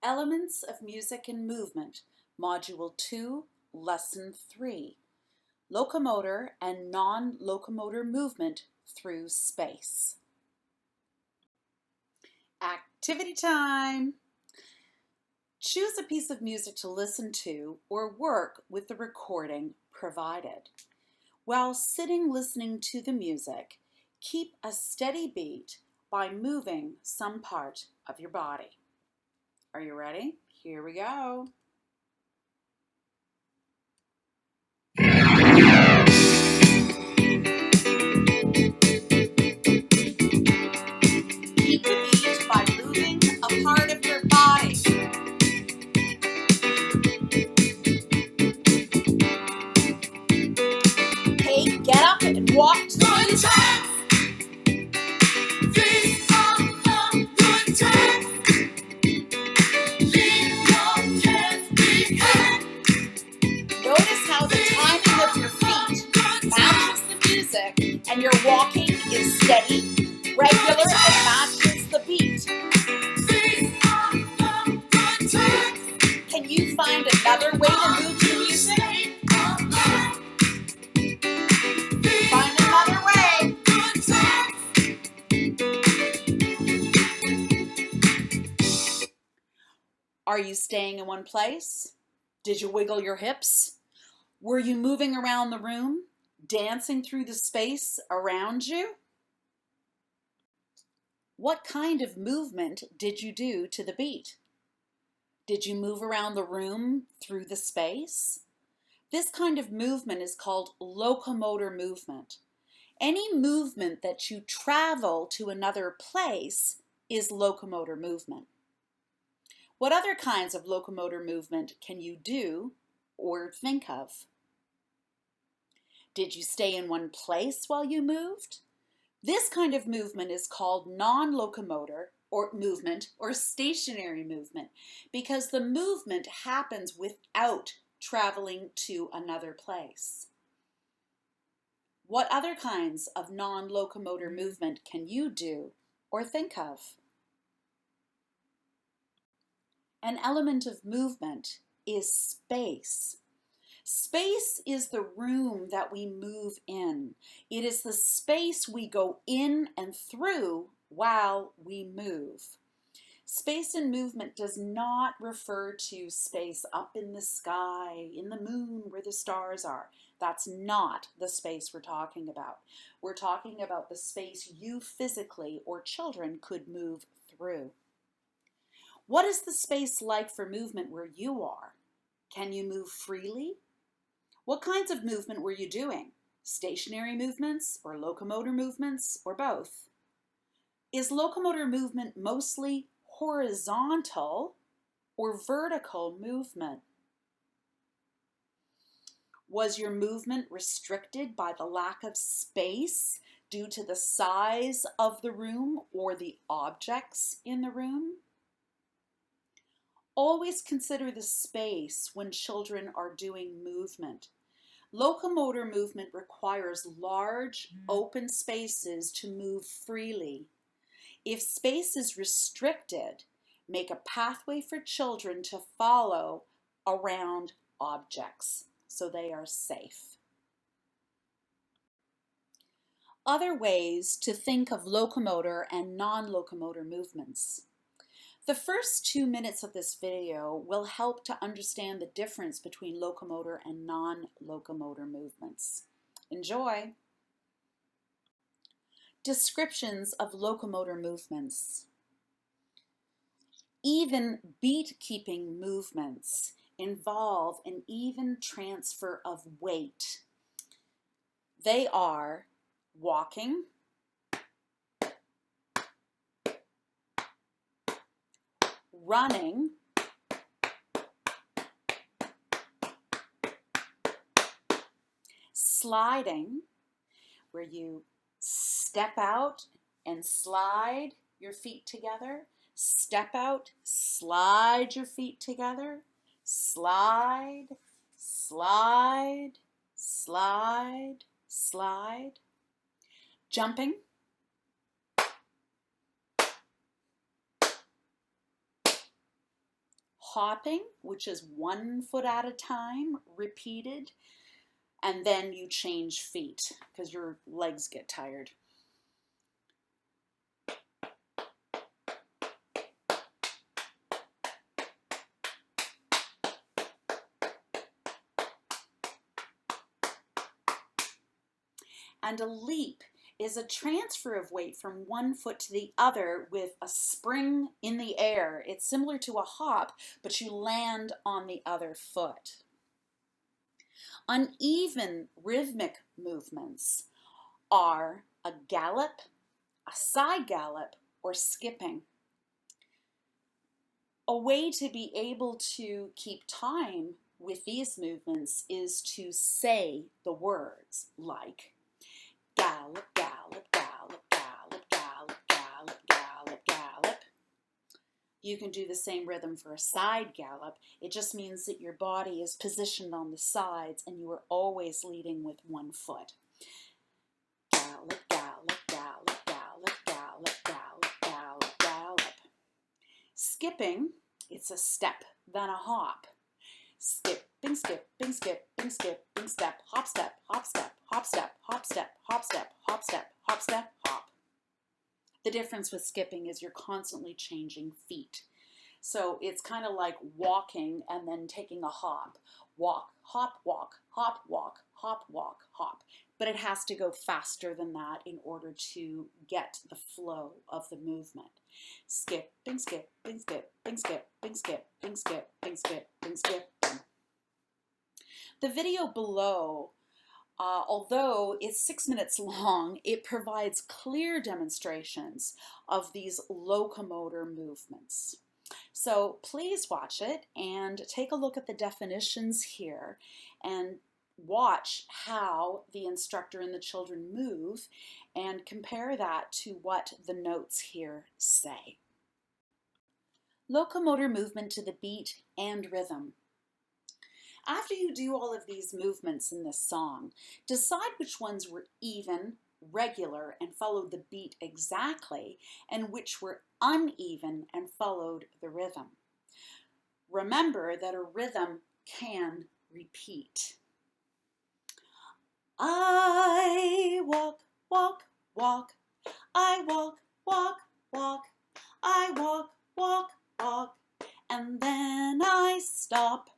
Elements of Music and Movement, Module 2, Lesson 3, Locomotor and Non-Locomotor Movement Through Space. Activity time! Choose a piece of music to listen to or work with the recording provided. While sitting listening to the music, keep a steady beat by moving some part of your body. Are you ready? Here we go. Keep the beat by moving a part of your body. Okay, get up and walk to the track. Notice how the timing of your feet matches the music and your walking is steady, regular, and matches the beat. Can you find another way to move to music? Find another way. Are you staying in one place? Did you wiggle your hips? Were you moving around the room, dancing through the space around you? What kind of movement did you do to the beat? Did you move around the room through the space? This kind of movement is called locomotor movement. Any movement that you travel to another place is locomotor movement. What other kinds of locomotor movement can you do or think of? Did you stay in one place while you moved? This kind of movement is called non-locomotor or movement or stationary movement because the movement happens without traveling to another place. What other kinds of non-locomotor movement can you do or think of? An element of movement is space. Space is the room that we move in. It is the space we go in and through while we move. Space and movement does not refer to space up in the sky, in the moon where the stars are. That's not the space we're talking about. We're talking about the space you physically or children could move through. What is the space like for movement where you are? Can you move freely? What kinds of movement were you doing? Stationary movements or locomotor movements or both? Is locomotor movement mostly horizontal or vertical movement? Was your movement restricted by the lack of space due to the size of the room or the objects in the room? Always consider the space when children are doing movement. Locomotor movement requires large, open spaces to move freely. If space is restricted, make a pathway for children to follow around objects so they are safe. Other ways to think of locomotor and non-locomotor movements. The first 2 minutes of this video will help to understand the difference between locomotor and non-locomotor movements. Enjoy! Descriptions of locomotor movements. Even beat-keeping movements involve an even transfer of weight. They are walking, running, sliding, where you step out and slide your feet together, step out, slide your feet together, slide, slide, slide, slide, jumping, hopping, which is 1 foot at a time, repeated, and then you change feet because your legs get tired. And a leap is a transfer of weight from one foot to the other with a spring in the air. It's similar to a hop, but you land on the other foot. Uneven rhythmic movements are a gallop, a side gallop, or skipping. A way to be able to keep time with these movements is to say the words like gallop, gallop, gallop, gallop, gallop, gallop, gallop, gallop. You can do the same rhythm for a side gallop. It just means that your body is positioned on the sides and you are always leading with one foot. Gallop, gallop, gallop, gallop, gallop, gallop, gallop, gallop. Skipping, it's a step, then a hop. Skipping, skipping, skipping, skipping, step, hop, step, hop, step, hop, step, hop, step, hop, step, hop, step, hop, step, hop. The difference with skipping is you're constantly changing feet. So it's kind of like walking and then taking a hop. Walk, hop, walk, hop, walk, hop, walk, hop. But it has to go faster than that in order to get the flow of the movement. Skipping, skipping, skipping, skipping, skipping, skipping, skipping, skipping. The video below, although it's 6 minutes long, it provides clear demonstrations of these locomotor movements. So please watch it and take a look at the definitions here and watch how the instructor and the children move and compare that to what the notes here say. Locomotor movement to the beat and rhythm. After you do all of these movements in this song, decide which ones were even, regular, and followed the beat exactly, and which were uneven and followed the rhythm. Remember that a rhythm can repeat. I walk, walk, walk. I walk, walk, walk. I walk, walk, walk. And then I stop.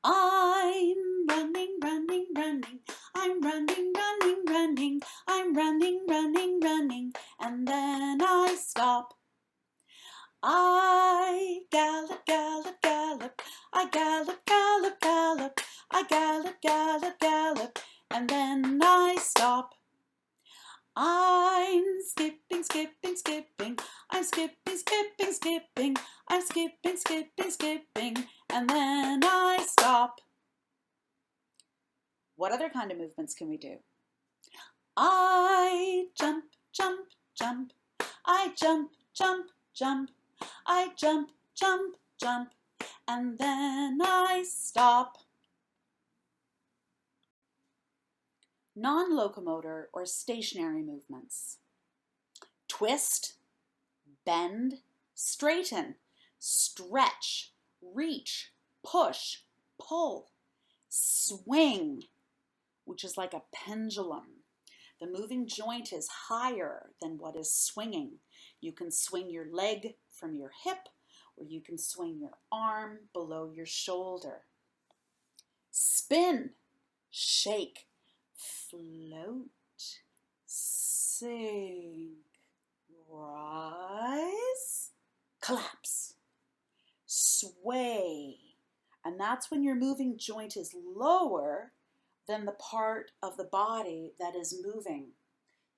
I'm running, running, running. I'm running, running, running. I'm running, running, running. And then I stop. I gallop, gallop, gallop. I gallop, gallop, gallop. I gallop, gallop, gallop. And then I stop. I'm skipping, skipping, skipping. I'm skipping, skipping, skipping. I'm skipping, skipping, skipping. And then I stop. What other kind of movements can we do? I jump, jump, jump. I jump, jump, jump. I jump, jump, jump. And then I stop. Non-locomotor or stationary movements. Twist, bend, straighten, stretch, reach, push, pull, swing, which is like a pendulum. The moving joint is higher than what is swinging. You can swing your leg from your hip, or you can swing your arm below your shoulder. Spin, shake, float, sink, rise, collapse, sway. And that's when your moving joint is lower than the part of the body that is moving.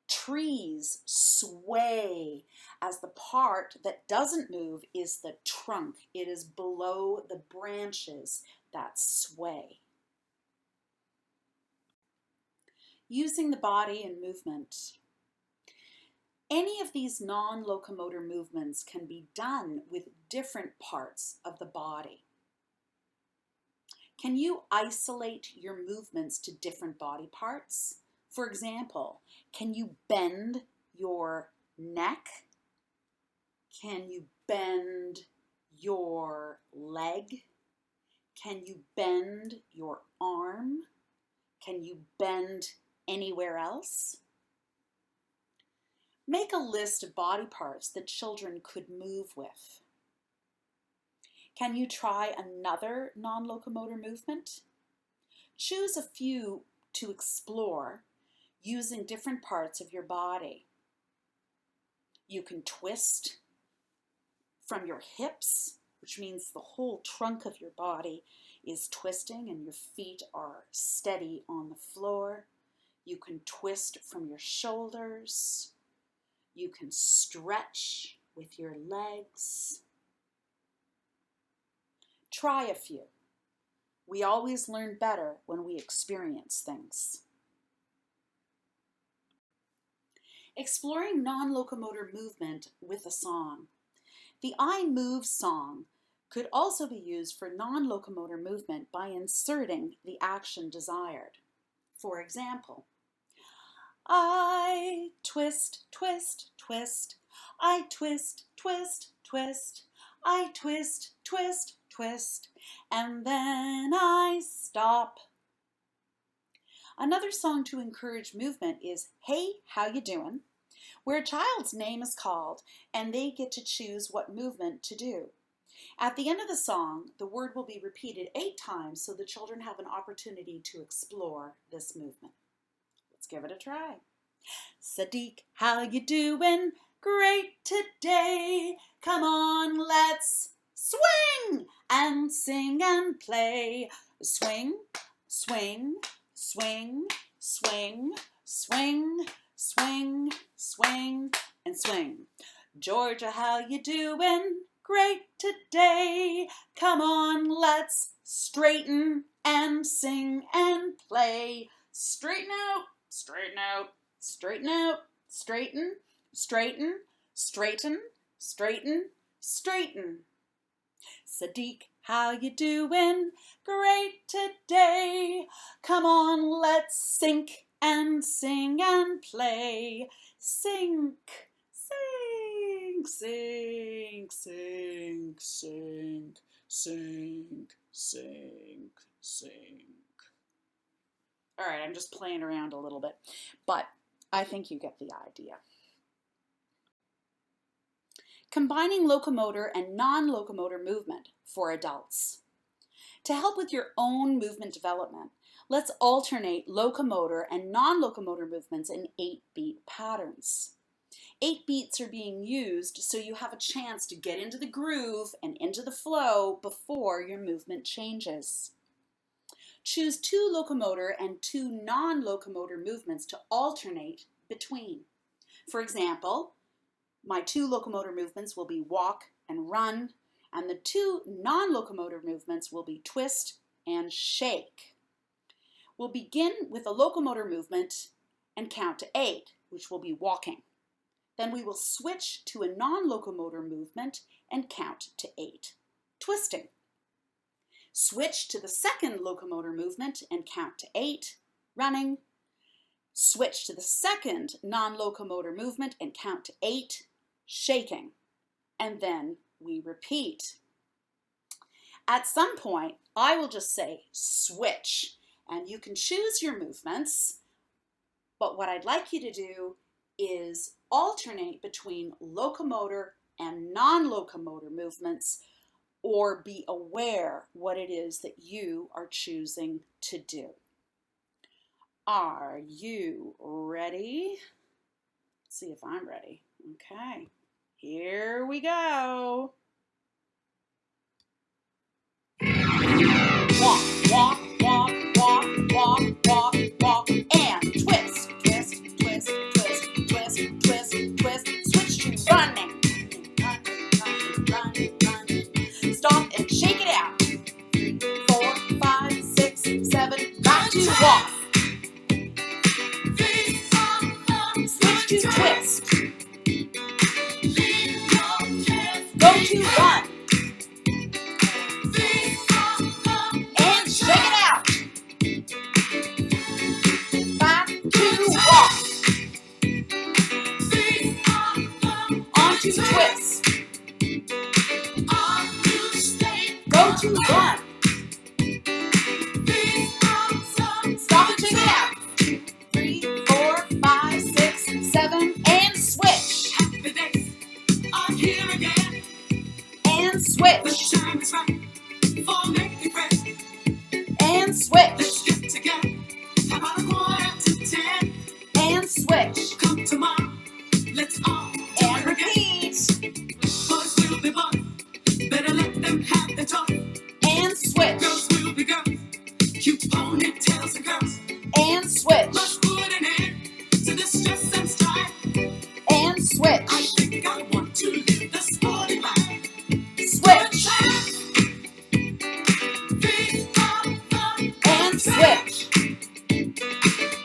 Trees sway as the part that doesn't move is the trunk. It is below the branches that sway. Using the body in movement. Any of these non-locomotor movements can be done with different parts of the body. Can you isolate your movements to different body parts? For example, can you bend your neck? Can you bend your leg? Can you bend your arm? Can you bend anywhere else? Make a list of body parts that children could move with. Can you try another non-locomotor movement? Choose a few to explore using different parts of your body. You can twist from your hips, which means the whole trunk of your body is twisting and your feet are steady on the floor. You can twist from your shoulders. You can stretch with your legs. Try a few. We always learn better when we experience things. Exploring non-locomotor movement with a song. The I Move song could also be used for non-locomotor movement by inserting the action desired. For example, I twist, twist, twist. I twist, twist, twist. I twist, twist, twist. And then I stop. Another song to encourage movement is Hey, How You Doin', where a child's name is called and they get to choose what movement to do. At the end of the song, the word will be repeated 8 times so the children have an opportunity to explore this movement. Let's give it a try. Sadiq, how you doing? Great today. Come on, let's swing and sing and play. Swing, swing, swing, swing, swing, swing, swing, and swing. Georgia, how you doing? Great today. Come on, let's straighten and sing and play. Straighten out, straighten out, straighten out, straighten, straighten, straighten, straighten, straighten. Sadiq, how you doing? Great today. Come on, let's sink and sing and play. Sink, sink, sink, sink, sink, sink, sink, sink. All right, I'm just playing around a little bit, but I think you get the idea. Combining locomotor and non-locomotor movement for adults. To help with your own movement development, let's alternate locomotor and non-locomotor movements in 8-beat patterns. 8 beats are being used so you have a chance to get into the groove and into the flow before your movement changes. Choose 2 locomotor and 2 non-locomotor movements to alternate between. For example, my 2 locomotor movements will be walk and run, and the 2 non-locomotor movements will be twist and shake. We'll begin with a locomotor movement and count to 8, which will be walking. Then we will switch to a non-locomotor movement and count to 8, twisting. Switch to the second locomotor movement and count to 8, running. Switch to the second non-locomotor movement and count to 8, shaking. And then we repeat. At some point, I will just say switch, and you can choose your movements, but what I'd like you to do is alternate between locomotor and non-locomotor movements, or be aware what it is that you are choosing to do. Are you ready? Let's see if I'm ready. Okay, here we go. Walk, walk, walk, walk, walk, walk, walk, and twist, twist, twist, twist, twist, twist, twist, switch to running. Stop and shake it out. 4, 5, 6, 7, back to walk. Switch to twist. Go to run. And shake it out. Back to walk. On to twist. 1. Stop and check it out. 2, 3, 4, 5, 6, 7, and switch. Happy days are here again. And switch. The time is right for making friends. And switch. Let's get together. How about a 9:45? And switch. Come tomorrow. Let's all do And it again. repeat. Boys will be boys. Better let them have their toy. And switch. Girls will be girls. Cute ponytails and curls. And switch. Must put an end to the stress and strife. And switch. I think I want to live the sporty life. Switch. And switch.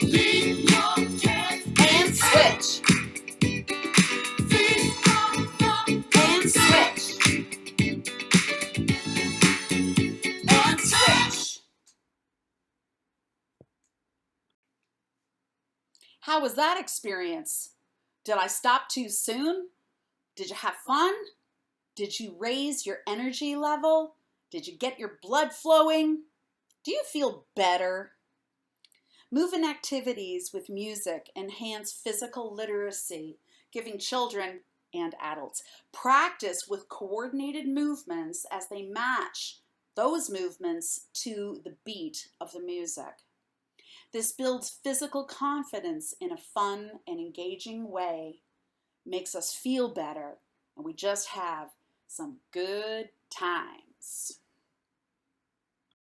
Leave your cares And switch. And switch. And switch. How was that experience? Did I stop too soon? Did you have fun? Did you raise your energy level? Did you get your blood flowing? Do you feel better? Movement activities with music enhance physical literacy, giving children and adults practice with coordinated movements as they match those movements to the beat of the music. This builds physical confidence in a fun and engaging way, makes us feel better, and we just have some good times.